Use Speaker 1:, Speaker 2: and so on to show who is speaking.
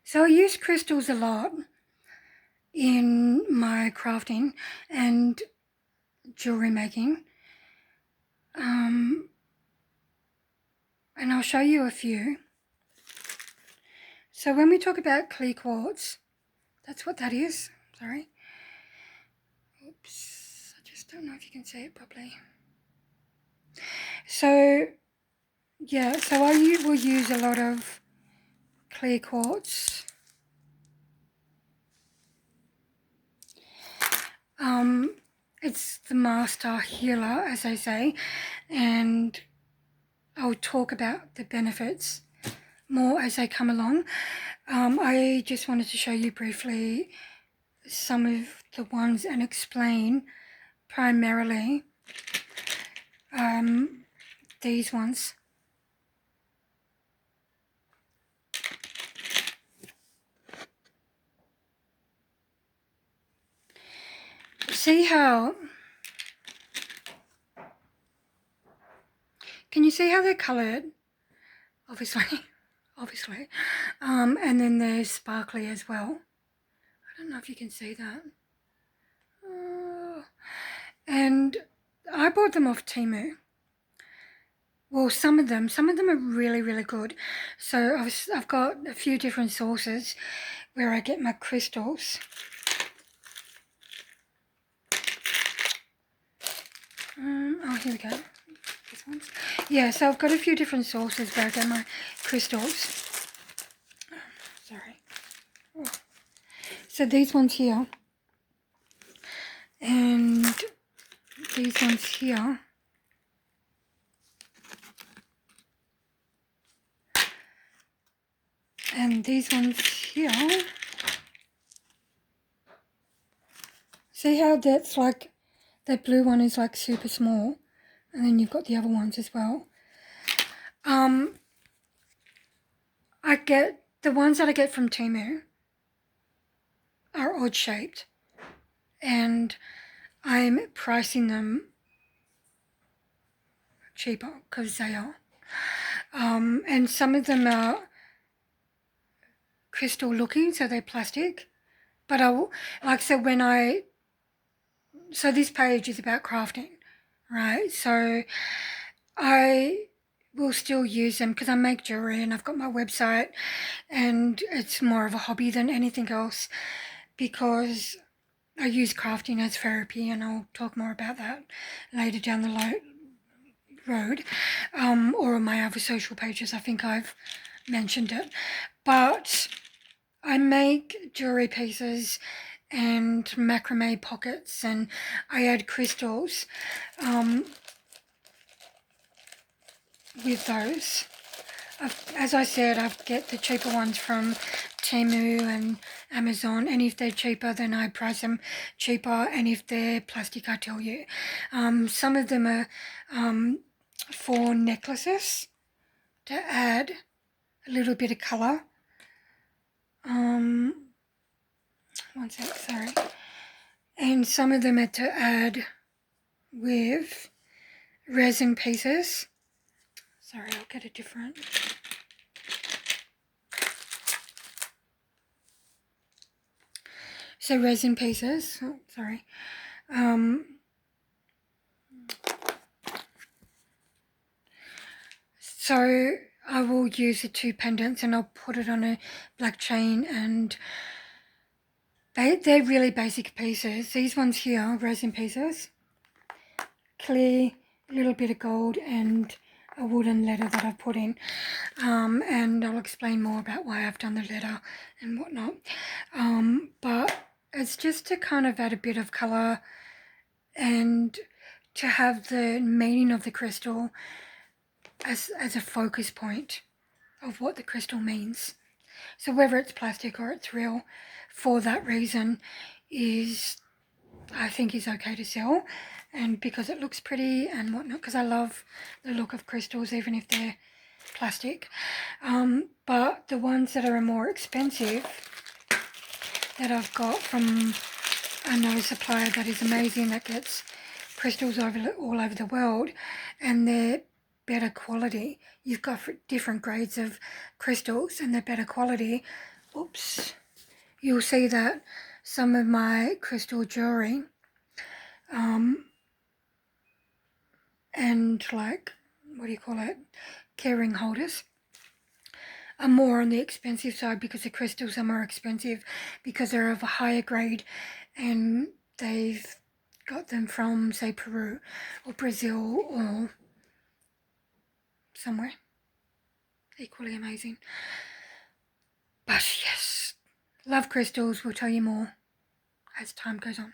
Speaker 1: So I use crystals a lot in my crafting and jewellery making. And I'll show you a few. So when we talk about clear quartz, that's what that is. Sorry. Oops. I just don't know if you can see it properly. So, yeah, so I will use a lot of clear quartz. It's the master healer, as they say, and I'll talk about the benefits more as they come along. I just wanted to show you briefly some of the ones and explain primarily these ones. See how, can you see how they're coloured? Obviously. And then they're sparkly as well. I don't know if you can see that. And I bought them off Temu. Well, some of them are really, really good. So I've got a few different sources where I get my crystals. Oh, here we go. These ones. Yeah, so I've got a few different sources where I get my crystals. Sorry. Oh. So these ones here. And these ones here. And these ones here. See how that's like, that blue one is like super small. And then you've got the other ones as well. I get, the ones that I get from Temu are odd shaped. And I'm pricing them cheaper because they are. And some of them are crystal looking, so they're plastic. But so this page is about crafting, right? So I will still use them because I make jewellery and I've got my website, and it's more of a hobby than anything else because I use crafting as therapy, and I'll talk more about that later down the road, or on my other social pages. I think I've mentioned it. But I make jewellery pieces and macrame pockets, and I add crystals with those. As I said, I get the cheaper ones from Temu and Amazon, and if they're cheaper then I price them cheaper, and if they're plastic I tell you. Some of them are for necklaces to add a little bit of colour. One sec, sorry. And some of them are to add with resin pieces. Sorry, I'll get a different. So resin pieces, oh, sorry. So I will use the two pendants and I'll put it on a black chain, and they're really basic pieces. These ones here, resin pieces, clear, a little bit of gold and a wooden letter that I've put in, and I'll explain more about why I've done the letter and whatnot, but it's just to kind of add a bit of colour and to have the meaning of the crystal as a focus point of what the crystal means. So whether it's plastic or it's real, for that reason, I think is okay to sell, and because it looks pretty and whatnot, because I love the look of crystals even if they're plastic. But the ones that are more expensive that I've got from another supplier that is amazing, that gets crystals all over the world, and they're better quality. You've got different grades of crystals and they're better quality. oops, you'll see that some of my crystal jewellery and like, what do you call it, keyring holders are more on the expensive side because the crystals are more expensive because they're of a higher grade and they've got them from, say, Peru or Brazil or somewhere equally amazing. But yes, love crystals. We'll tell you more as time goes on.